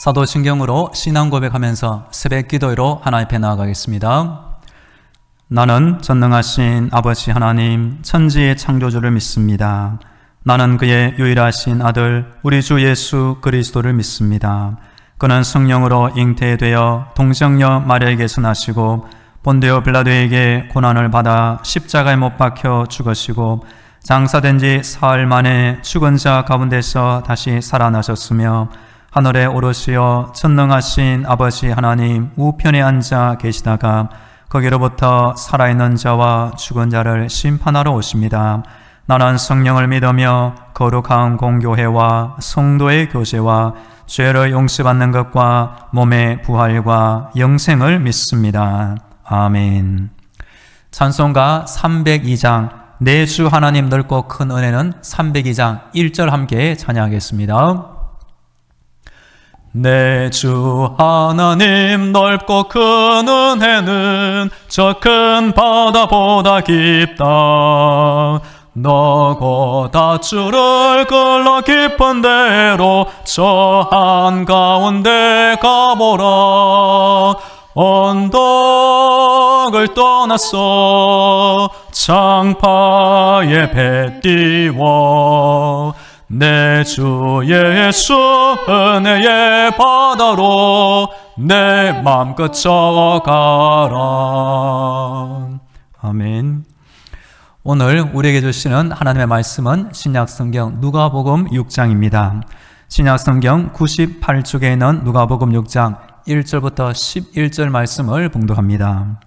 사도신경으로 신앙 고백하면서 새벽 기도로 하나님 앞에 나아가겠습니다. 나는 전능하신 아버지 하나님, 천지의 창조주를 믿습니다. 나는 그의 유일하신 아들 우리 주 예수 그리스도를 믿습니다. 그는 성령으로 잉태되어 동정녀 마리아에게서 나시고 본디오 빌라도에게 고난을 받아 십자가에 못 박혀 죽으시고 장사된 지 사흘 만에 죽은 자 가운데서 다시 살아나셨으며 하늘에 오르시어 전능하신 아버지 하나님 우편에 앉아 계시다가 거기로부터 살아있는 자와 죽은 자를 심판하러 오십니다. 나는 성령을 믿으며 거룩한 공교회와 성도의 교제와 죄를 용서받는 것과 몸의 부활과 영생을 믿습니다. 아멘. 찬송가 302장 내 주 하나님 넓고 큰 은혜는 302장 1절 함께 찬양하겠습니다. 내 주 하나님 넓고 큰 은혜는 저 큰 바다보다 깊다. 너고 다주를 끌러 깊은 데로 저 한가운데 가보라. 언덕을 떠났어 창파에 배 띄워 내 주 예수 은혜의 바다로 내 맘껏 져가라. 아멘. 오늘 우리에게 주시는 하나님의 말씀은 신약성경 누가복음 6장입니다. 신약성경 98쪽에 있는 누가복음 6장 1절부터 11절 말씀을 봉독합니다.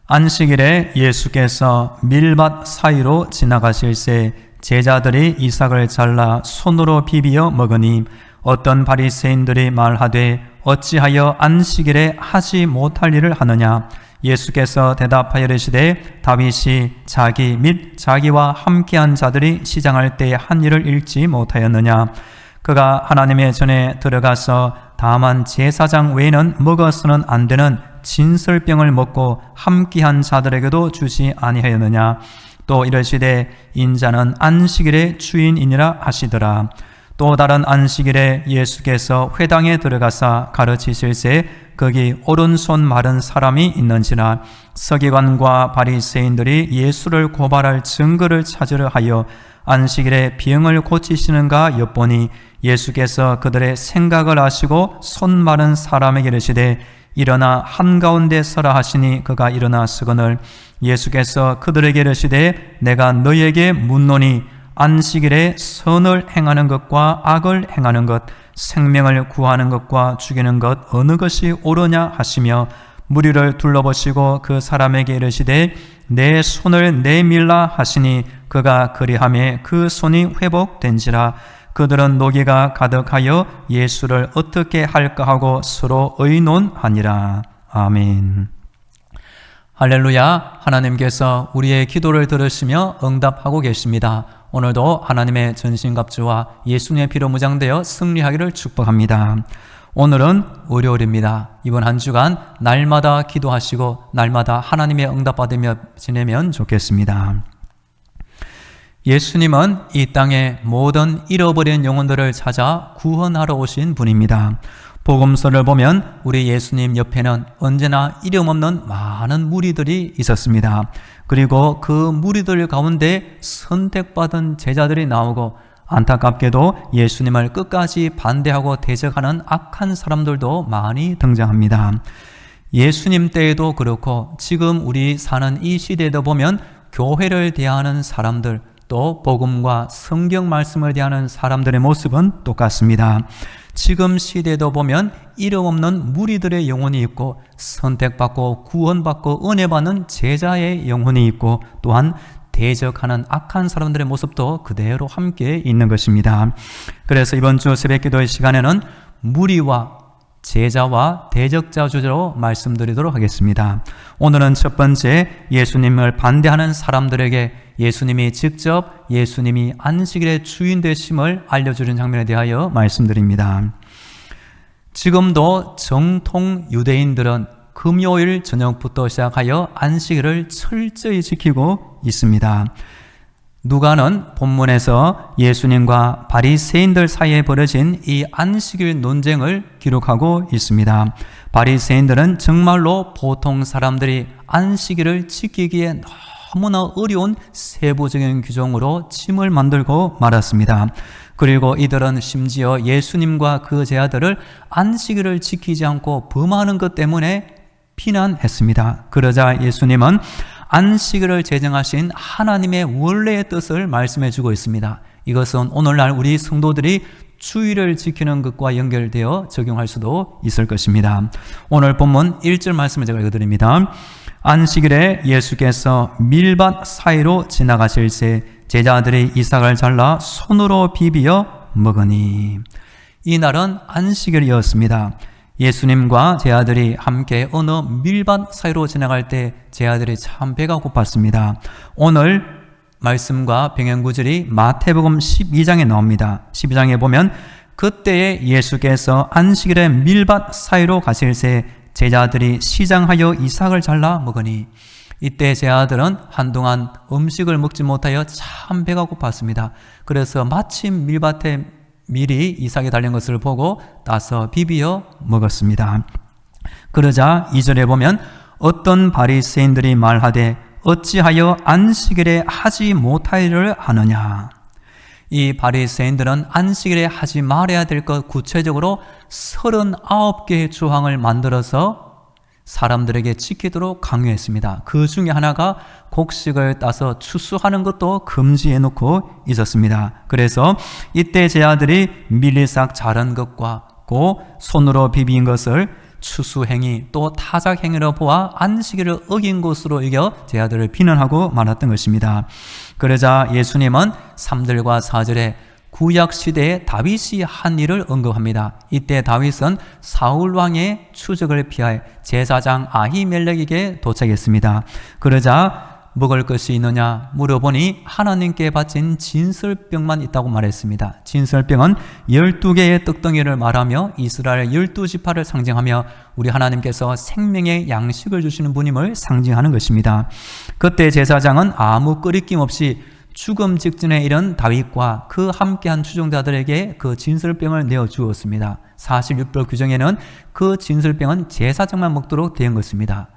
안식일에 예수께서 밀밭 사이로 지나가실새 제자들이 이삭을 잘라 손으로 비비어 먹으니 어떤 바리새인들이 말하되 어찌하여 안식일에 하지 못할 일을 하느냐. 예수께서 대답하여 이르시되 다윗이 자기 및 자기와 함께한 자들이 시장할 때에 한 일을 잃지 못하였느냐. 그가 하나님의 전에 들어가서 다만 제사장 외에는 먹어서는 안 되는 진설병을 먹고 함께한 자들에게도 주지 아니하였느냐. 또 이르시되 인자는 안식일의 주인이니라 하시더라. 또 다른 안식일에 예수께서 회당에 들어가사 가르치실새 거기 오른손 마른 사람이 있는지라. 서기관과 바리새인들이 예수를 고발할 증거를 찾으려 하여 안식일에 병을 고치시는가 엿보니 예수께서 그들의 생각을 아시고 손 마른 사람에게 이르시되 일어나 한가운데 서라 하시니 그가 일어나 서거늘 예수께서 그들에게 이르시되 내가 너희에게 묻노니 안식일에 선을 행하는 것과 악을 행하는 것, 생명을 구하는 것과 죽이는 것 어느 것이 옳으냐 하시며 무리를 둘러보시고 그 사람에게 이르시되 내 손을 내밀라 하시니 그가 그리하매 그 손이 회복된지라. 그들은 노기가 가득하여 예수를 어떻게 할까 하고 서로 의논하니라. 아멘. 할렐루야. 하나님께서 우리의 기도를 들으시며 응답하고 계십니다. 오늘도 하나님의 전신갑주와 예수님의 피로 무장되어 승리하기를 축복합니다. 오늘은 월요일입니다. 이번 한 주간 날마다 기도하시고 날마다 하나님의 응답받으며 지내면 좋겠습니다. 예수님은 이 땅에 모든 잃어버린 영혼들을 찾아 구원하러 오신 분입니다. 복음서를 보면 우리 예수님 옆에는 언제나 이름 없는 많은 무리들이 있었습니다. 그리고 그 무리들 가운데 선택받은 제자들이 나오고 안타깝게도 예수님을 끝까지 반대하고 대적하는 악한 사람들도 많이 등장합니다. 예수님 때에도 그렇고 지금 우리 사는 이 시대에도 보면 교회를 대하는 사람들 또 복음과 성경 말씀을 대하는 사람들의 모습은 똑같습니다. 지금 시대에도 보면 이름 없는 무리들의 영혼이 있고 선택받고 구원받고 은혜받는 제자의 영혼이 있고 또한 대적하는 악한 사람들의 모습도 그대로 함께 있는 것입니다. 그래서 이번 주 새벽 기도의 시간에는 무리와 제자와 대적자 주제로 말씀드리도록 하겠습니다. 오늘은 첫 번째 예수님을 반대하는 사람들에게 예수님이 직접 예수님이 안식일의 주인 되심을 알려주는 장면에 대하여 말씀드립니다. 지금도 정통 유대인들은 금요일 저녁부터 시작하여 안식일을 철저히 지키고 있습니다. 누가는 본문에서 예수님과 바리새인들 사이에 벌어진 이 안식일 논쟁을 기록하고 있습니다. 바리새인들은 정말로 보통 사람들이 안식일을 지키기에 너무나 어려운 세부적인 규정으로 짐을 만들고 말았습니다. 그리고 이들은 심지어 예수님과 그 제자들을 안식일을 지키지 않고 범하는 것 때문에 비난했습니다. 그러자 예수님은 안식일을 제정하신 하나님의 원래의 뜻을 말씀해 주고 있습니다. 이것은 오늘날 우리 성도들이 주의를 지키는 것과 연결되어 적용할 수도 있을 것입니다. 오늘 본문 1절 말씀을 제가 읽어드립니다. 안식일에 예수께서 밀밭 사이로 지나가실새 제자들이 이삭을 잘라 손으로 비비어 먹으니. 이날은 안식일이었습니다. 예수님과 제자들이 함께 어느 밀밭 사이로 지나갈 때 제자들이 참 배가 고팠습니다. 오늘 말씀과 병행구절이 마태복음 12장에 나옵니다. 12장에 보면 그때에 예수께서 안식일에 밀밭 사이로 가실새 제자들이 시장하여 이삭을 잘라 먹으니. 이때 제자들은 한동안 음식을 먹지 못하여 참 배가 고팠습니다. 그래서 마침 밀밭에 밀이 이삭이 달린 것을 보고 따서 비비어 먹었습니다. 그러자 2절에 보면 어떤 바리새인들이 말하되 어찌하여 안식일에 하지 못하리를 하느냐. 이 바리새인들은 안식일에 하지 말아야 될 것 구체적으로 39개의 조항을 만들어서 사람들에게 지키도록 강요했습니다. 그 중에 하나가 곡식을 따서 추수하는 것도 금지해 놓고 있었습니다. 그래서 이때 제자들이 밀리삭 자른 것과 고 손으로 비빈 것을 추수행위 또 타작행위로 보아 안식일을 어긴 것으로 여겨 제자들을 비난하고 말았던 것입니다. 그러자 예수님은 3절과 4절에 구약시대에 다윗이 한 일을 언급합니다. 이때 다윗은 사울왕의 추적을 피하여 제사장 아히멜렉에게 도착했습니다. 그러자 먹을 것이 있느냐 물어보니 하나님께 바친 진설병만 있다고 말했습니다. 진설병은 12개의 떡덩이를 말하며 이스라엘 12지파를 상징하며 우리 하나님께서 생명의 양식을 주시는 분임을 상징하는 것입니다. 그때 제사장은 아무 꺼리낌 없이 죽음 직전에 이른 다윗과 그 함께한 추종자들에게 그 진설병을 내어주었습니다. 46별 규정에는 그 진설병은 제사장만 먹도록 된 것입니다.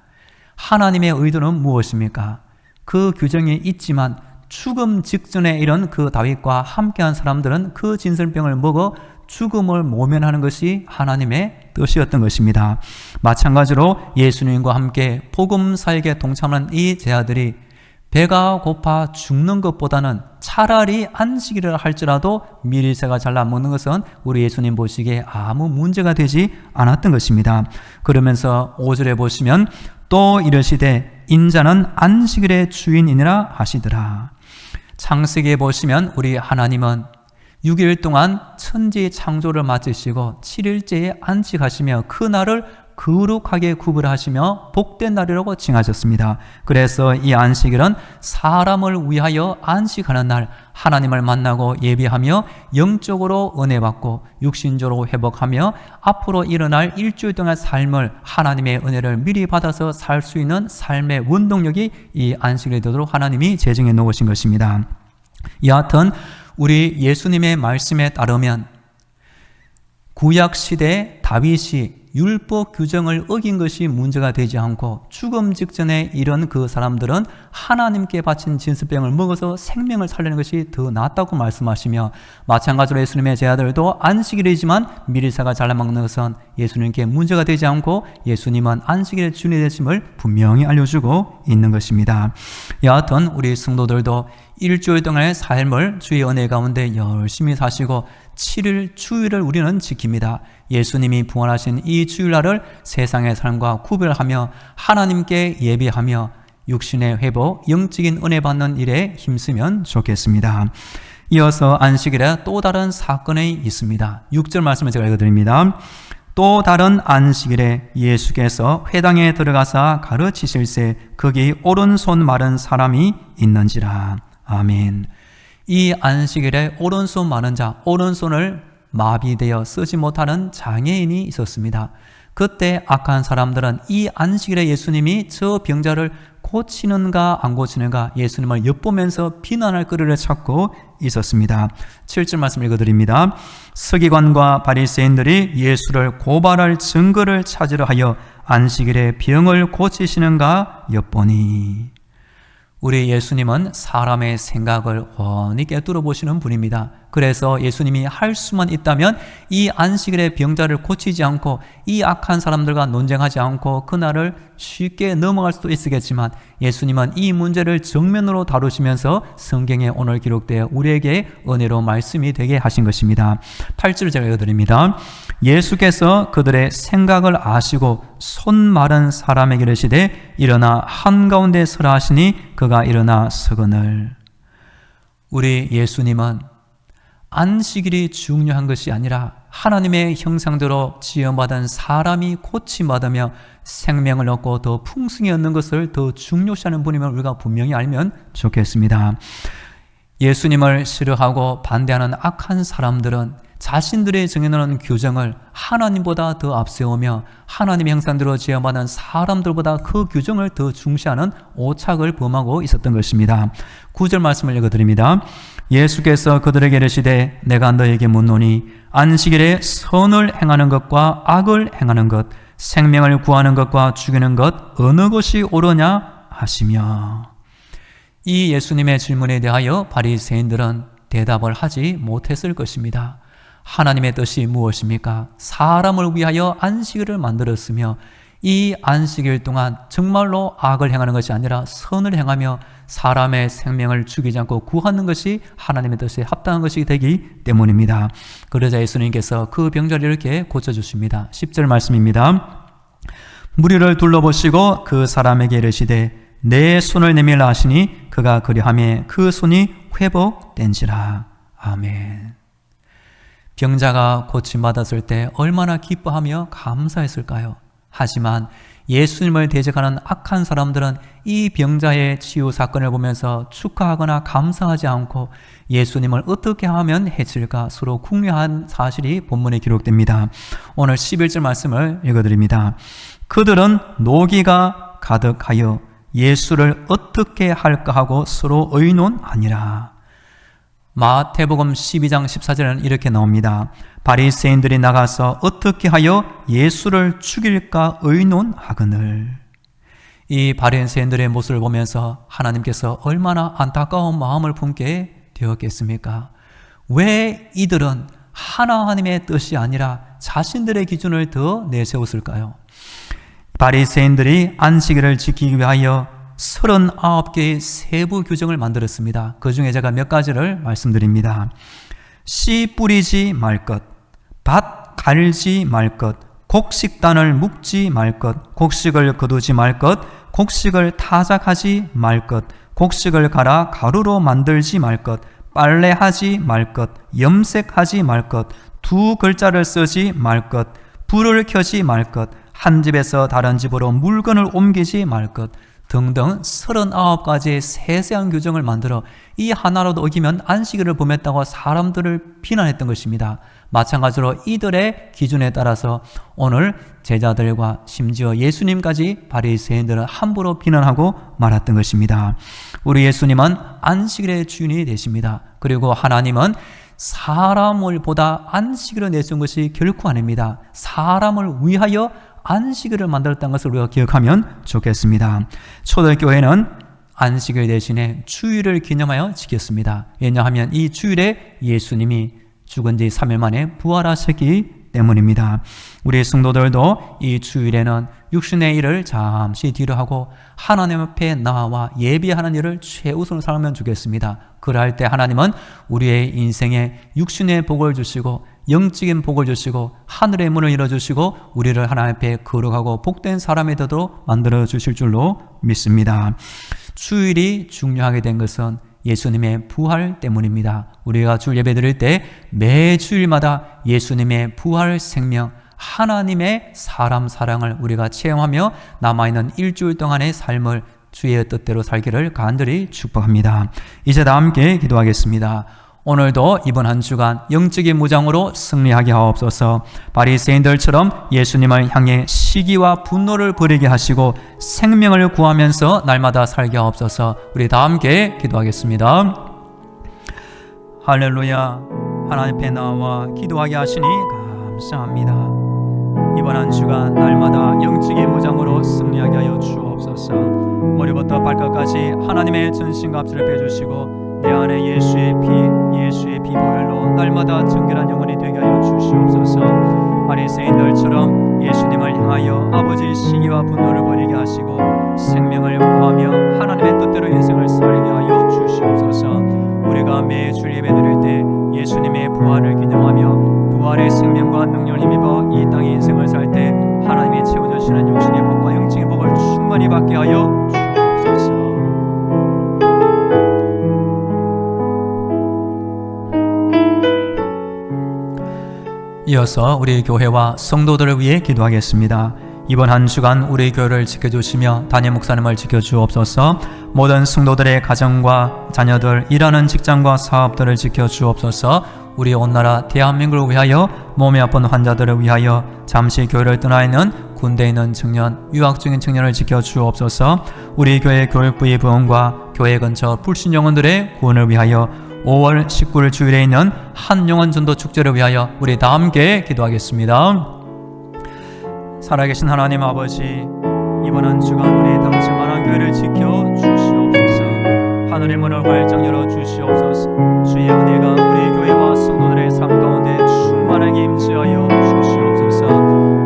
하나님의 의도는 무엇입니까? 그 규정이 있지만 죽음 직전에 이른 그 다윗과 함께한 사람들은 그 진설병을 먹어 죽음을 모면하는 것이 하나님의 뜻이었던 것입니다. 마찬가지로 예수님과 함께 복음 사역에 동참하는 이 제자들이 배가 고파 죽는 것보다는 차라리 안식일을 할지라도 밀새가 잘라 먹는 것은 우리 예수님 보시기에 아무 문제가 되지 않았던 것입니다. 그러면서 5절에 보시면 또 이르시되 인자는 안식일의 주인이니라 하시더라. 창세기에 보시면 우리 하나님은 6일 동안 천지 창조를 마치시고 7일째에 안식하시며 그 날을 거룩하게 구별하시며 복된 날이라고 칭하셨습니다. 그래서 이 안식일은 사람을 위하여 안식하는 날, 하나님을 만나고 예배하며 영적으로 은혜 받고 육신적으로 회복하며 앞으로 일어날 일주일 동안 삶을 하나님의 은혜를 미리 받아서 살 수 있는 삶의 원동력이 이 안식일이 되도록 하나님이 제정해 놓으신 것입니다. 여하튼 우리 예수님의 말씀에 따르면 구약시대 다윗이 율법 규정을 어긴 것이 문제가 되지 않고 죽음 직전에 이런 그 사람들은 하나님께 바친 진설병을 먹어서 생명을 살리는 것이 더 낫다고 말씀하시며 마찬가지로 예수님의 제자들도 안식일이지만 밀새가 잘라먹는 것은 예수님께 문제가 되지 않고 예수님은 안식일의 주인이 되심을 분명히 알려주고 있는 것입니다. 여하튼 우리 성도들도 일주일 동안의 삶을 주의 은혜 가운데 열심히 사시고 7일 주일을 우리는 지킵니다. 예수님이 부활하신 이 주일날을 세상의 삶과 구별하며 하나님께 예배하며 육신의 회복, 영적인 은혜 받는 일에 힘쓰면 좋겠습니다. 이어서 안식일에 또 다른 사건이 있습니다. 6절 말씀을 제가 읽어드립니다. 또 다른 안식일에 예수께서 회당에 들어가사 가르치실새 거기 오른손 마른 사람이 있는지라. 아멘. 이 안식일에 오른손 마른 자, 오른손을 마비되어 쓰지 못하는 장애인이 있었습니다. 그때 악한 사람들은 이 안식일에 예수님이 저 병자를 고치는가 안 고치는가 예수님을 엿보면서 비난할 거리를 찾고 있었습니다. 7절 말씀 읽어드립니다. 서기관과 바리새인들이 예수를 고발할 증거를 찾으려 하여 안식일에 병을 고치시는가 엿보니. 우리 예수님은 사람의 생각을 훤히 꿰뚫어 보시는 분입니다. 그래서 예수님이 할 수만 있다면 이 안식일의 병자를 고치지 않고 이 악한 사람들과 논쟁하지 않고 그날을 쉽게 넘어갈 수도 있겠지만 예수님은 이 문제를 정면으로 다루시면서 성경에 오늘 기록되어 우리에게 은혜로 말씀이 되게 하신 것입니다. 8절 제가 읽어드립니다. 예수께서 그들의 생각을 아시고 손 마른 사람에게 이르시되 일어나 한가운데 서라 하시니 그가 일어나 서거늘. 우리 예수님은 안식일이 중요한 것이 아니라 하나님의 형상대로 지음받은 사람이 고침받으며 생명을 얻고 더 풍성히 얻는 것을 더 중요시하는 분임을 우리가 분명히 알면 좋겠습니다. 예수님을 싫어하고 반대하는 악한 사람들은 자신들의 정해놓은 규정을 하나님보다 더 앞세우며 하나님의 형상대로 지음받은 사람들보다 그 규정을 더 중시하는 오착을 범하고 있었던 것입니다. 9절 말씀을 읽어드립니다. 예수께서 그들에게 이르시되 내가 너에게 묻노니 안식일에 선을 행하는 것과 악을 행하는 것, 생명을 구하는 것과 죽이는 것 어느 것이 옳으냐 하시며. 이 예수님의 질문에 대하여 바리새인들은 대답을 하지 못했을 것입니다. 하나님의 뜻이 무엇입니까? 사람을 위하여 안식일을 만들었으며 이 안식일 동안 정말로 악을 행하는 것이 아니라 선을 행하며 사람의 생명을 죽이지 않고 구하는 것이 하나님의 뜻에 합당한 것이 되기 때문입니다. 그러자 예수님께서 그 병자를 이렇게 고쳐주십니다. 10절 말씀입니다. 무리를 둘러보시고 그 사람에게 이르시되 내 손을 내밀라 하시니 그가 그리하매 그 손이 회복된지라. 아멘. 병자가 고침받았을 때 얼마나 기뻐하며 감사했을까요? 하지만 예수님을 대적하는 악한 사람들은 이 병자의 치유 사건을 보면서 축하하거나 감사하지 않고 예수님을 어떻게 하면 해칠까 서로 궁리한 사실이 본문에 기록됩니다. 오늘 11절 말씀을 읽어드립니다. 그들은 노기가 가득하여 예수를 어떻게 할까 하고 서로 의논하니라. 마태복음 12장 14절에는 이렇게 나옵니다. 바리새인들이 나가서 어떻게 하여 예수를 죽일까 의논하거늘. 이 바리새인들의 모습을 보면서 하나님께서 얼마나 안타까운 마음을 품게 되었겠습니까? 왜 이들은 하나님의 뜻이 아니라 자신들의 기준을 더 내세웠을까요? 바리새인들이 안식일을 지키기 위하여 39개의 세부 규정을 만들었습니다. 그 중에 제가 몇 가지를 말씀드립니다. 씨 뿌리지 말 것, 밭 갈지 말 것, 곡식단을 묶지 말 것, 곡식을 거두지 말 것, 곡식을 타작하지 말 것, 곡식을 갈아 가루로 만들지 말 것, 빨래하지 말 것, 염색하지 말 것, 두 글자를 쓰지 말 것, 불을 켜지 말 것, 한 집에서 다른 집으로 물건을 옮기지 말 것 등등 39가지의 세세한 규정을 만들어 이 하나라도 어기면 안식일을 범했다고 사람들을 비난했던 것입니다. 마찬가지로 이들의 기준에 따라서 오늘 제자들과 심지어 예수님까지 바리새인들은 함부로 비난하고 말았던 것입니다. 우리 예수님은 안식일의 주인이 되십니다. 그리고 하나님은 사람을 보다 안식일을 내세운 것이 결코 아닙니다. 사람을 위하여 안식일을 만들었다는 것을 우리가 기억하면 좋겠습니다. 초대교회는 안식일 대신에 주일을 기념하여 지켰습니다. 왜냐하면 이 주일에 예수님이 죽은 지 3일 만에 부활하셨기 때문입니다. 우리 성도들도 이 주일에는 육신의 일을 잠시 뒤로 하고 하나님 앞에 나와 예비하는 일을 최우선으로 삼으면 좋겠습니다. 그럴 때 하나님은 우리의 인생에 육신의 복을 주시고 영적인 복을 주시고 하늘의 문을 열어주시고 우리를 하나님 앞에 거룩하고 복된 사람이 되도록 만들어 주실 줄로 믿습니다. 주일이 중요하게 된 것은 예수님의 부활 때문입니다. 우리가 주일 예배 드릴 때 매 주일마다 예수님의 부활 생명, 하나님의 사람 사랑을 우리가 체험하며 남아있는 일주일 동안의 삶을 주의 뜻대로 살기를 간절히 축복합니다. 이제 다 함께 기도하겠습니다. 오늘도 이번 한 주간 영적인 무장으로 승리하게 하옵소서. 바리새인들처럼 예수님을 향해 시기와 분노를 버리게 하시고 생명을 구하면서 날마다 살게 하옵소서. 우리 다 함께 기도하겠습니다. 할렐루야. 하나님 앞에 나와 기도하게 하시니 감사합니다. 이번 한 주간 날마다 영적인 무장으로 승리하게 하여 주옵소서. 머리부터 발끝까지 하나님의 전신과 합주를 빼주시고 내 안에 예수의 피 보혈로 날마다 정결한 영혼이 되게 하여 주시옵소서. 바리새인들처럼 예수님을 향하여 아버지의 시기와 분노를 버리게 하시고 생명을 구하며 하나님의 뜻대로 인생을 살게 하여 주시옵소서. 우리가 매주 예배드릴 때 예수님의 부활을 기념하며 부활의 생명과 능력을 힘입어 이 땅의 인생을 살 때 하나님이 채워주시는 육신의 복과 영적인 복을 충만히 받게 하여 주옵소서. 이어서 우리 교회와 성도들을 위해 기도하겠습니다. 이번 한 주간 우리 교회를 지켜주시며 담임 목사님을 지켜주옵소서. 모든 성도들의 가정과 자녀들, 일하는 직장과 사업들을 지켜주옵소서. 우리 온 나라 대한민국을 위하여, 몸이 아픈 환자들을 위하여, 잠시 교회를 떠나 있는 군대에 있는 청년, 유학 중인 청년을 지켜주옵소서. 우리 교회 교육부의 부흥과 교회 근처 불신 영혼들의 구원을 위하여 5월 19일 주일에 있는 한영원 전도 축제를 위하여 우리 다 함께 기도하겠습니다. 살아계신 하나님 아버지, 이번 한 주간 우리 당신만한 교회를 지켜 주시옵소서. 하늘의 문을 활짝 열어 주시옵소서. 주의 은혜가 우리 교회와 성도들의 삶 가운데 충만하게 임재하여 주시옵소서.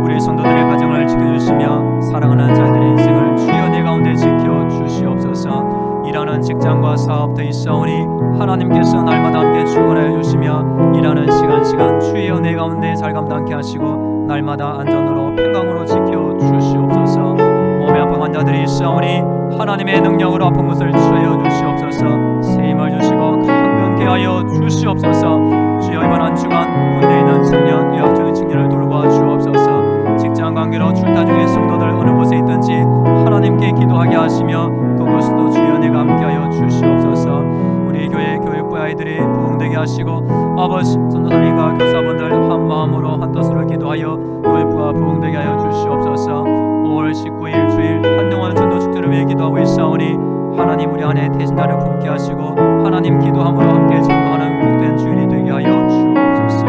우리 성도들의 가정을 지켜주시며 사랑하는 자들의 인생을 주의 은혜 가운데 지켜 주시옵소서. 일하는 직장과 사업도 있사오니 하나님께서 날마다 함께 출근하여 주시며 일하는 시간 주의 은혜 가운데 잘 감당케 하시고 날마다 안전으로 평강으로 지켜 주시옵소서. 몸에 아픈 환자들이 있사오니 하나님의 능력으로 아픈 것을 치유하여 주시옵소서. 새 힘을 주시고 강건케 하여 주시옵소서. 주여 이번 한 주간 군대에 있는 청년, 유학 중인 청년을 돌봐 주옵소서. 직장 관계로 출타 중인 성도들 어느 곳에 있든지 하나님께 기도하게 하시며 그곳에도 주의 은혜가 함께하여 주시옵소서. 우리 교회 교육부 아이들이 부흥되게 하시고 아버지 전도사님과 교사분들 한 마음으로 한 뜻으로 기도하여 교육부가 부흥되게 하여 주시옵소서. 5월 19일 주일 한영원 전도 축제를 위해 기도하고 있사오니 하나님 우리 안에 대신자를 품게 하시고 하나님 기도함으로 함께 전도하는 복된 주일이 되게 하여 주옵소서.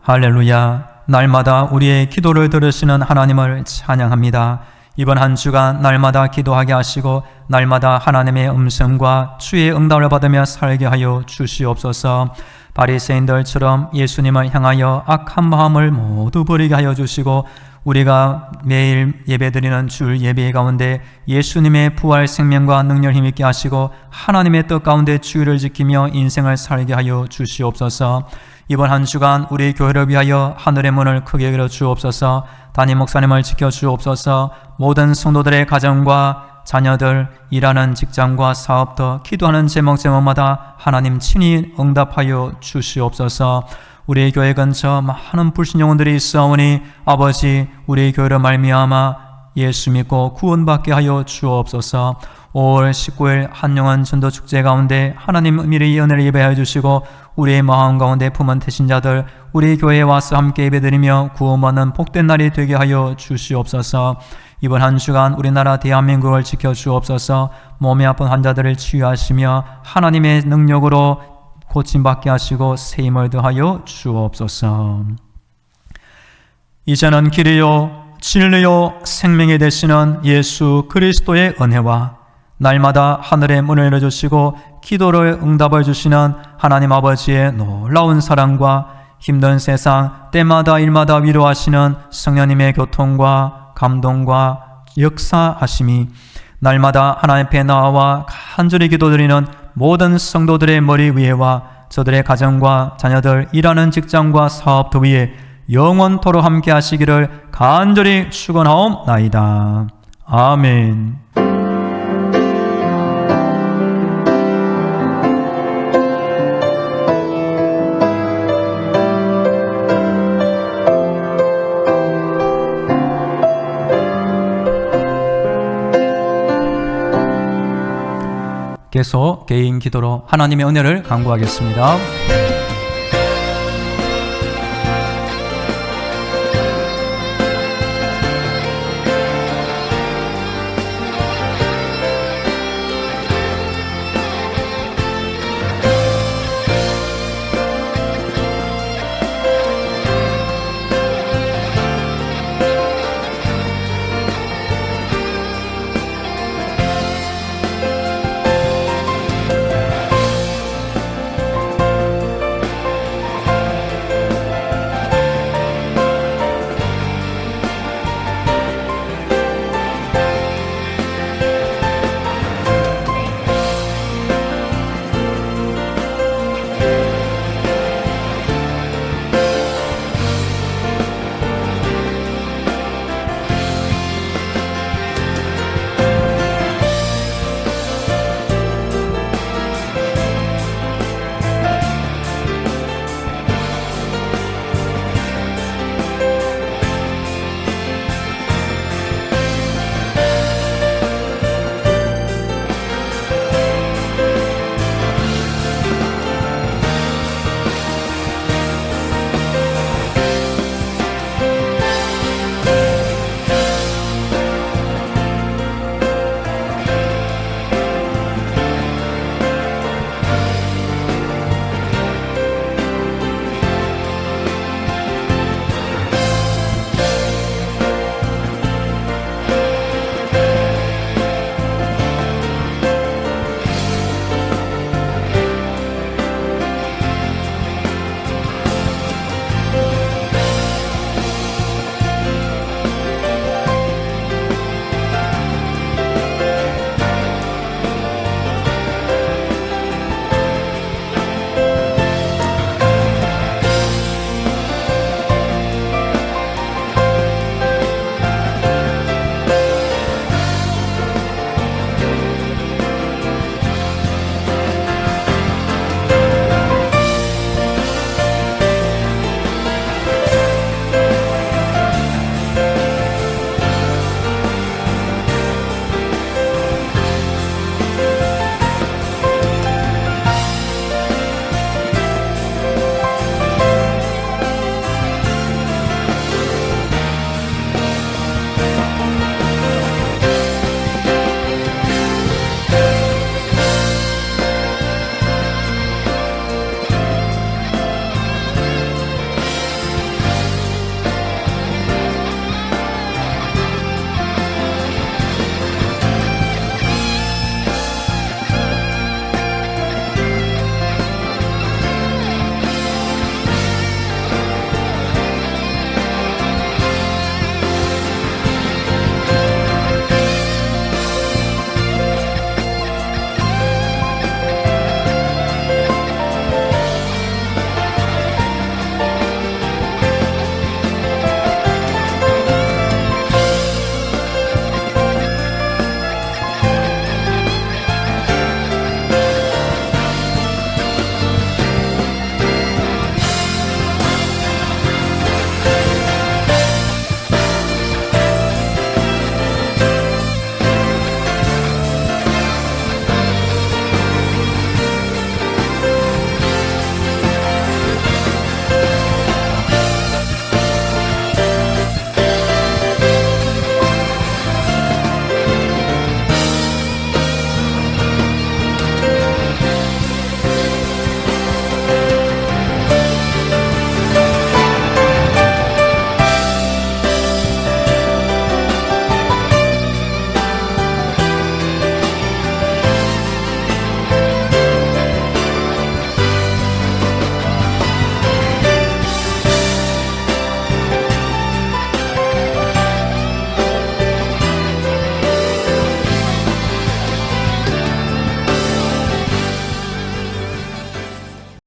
할렐루야. 날마다 우리의 기도를 들으시는 하나님을 찬양합니다. 이번 한 주간 날마다 기도하게 하시고 날마다 하나님의 음성과 주의 응답을 받으며 살게 하여 주시옵소서. 바리새인들처럼 예수님을 향하여 악한 마음을 모두 버리게 하여 주시고 우리가 매일 예배드리는 줄 예배 가운데 예수님의 부활 생명과 능력을 힘있게 하시고 하나님의 뜻 가운데 주의를 지키며 인생을 살게 하여 주시옵소서. 이번 한 주간 우리 교회를 위하여 하늘의 문을 크게 열어 주옵소서. 담임 목사님을 지켜 주옵소서. 모든 성도들의 가정과 자녀들, 일하는 직장과 사업도 기도하는 제목마다 하나님 친히 응답하여 주시옵소서. 우리 교회 근처 많은 불신 영혼들이 있사오니 아버지 우리 교회로 말미암아 예수 믿고 구원받게 하여 주옵소서. 5월 19일 한영원 전도축제 가운데 하나님 미리 은혜를 예배하여 주시고 우리의 마음 가운데 품은 태신자들 우리 교회에 와서 함께 예배드리며 구원받는 복된 날이 되게 하여 주시옵소서. 이번 한 주간 우리나라 대한민국을 지켜주옵소서. 몸이 아픈 환자들을 치유하시며 하나님의 능력으로 고침받게 하시고 새 힘을 더하여 주옵소서. 이제는 길이요 진리요 생명이 되시는 예수 그리스도의 은혜와 날마다 하늘의 문을 열어주시고 기도를 응답을 주시는 하나님 아버지의 놀라운 사랑과 힘든 세상 때마다 일마다 위로하시는 성령님의 교통과 감동과 역사하심이 날마다 하나님 앞에 나와 간절히 기도드리는 모든 성도들의 머리 위에와 저들의 가정과 자녀들 일하는 직장과 사업도 위에 영원토록 함께 하시기를 간절히 축원하옵나이다. 아멘. 계속 개인 기도로 하나님의 은혜를 간구하겠습니다.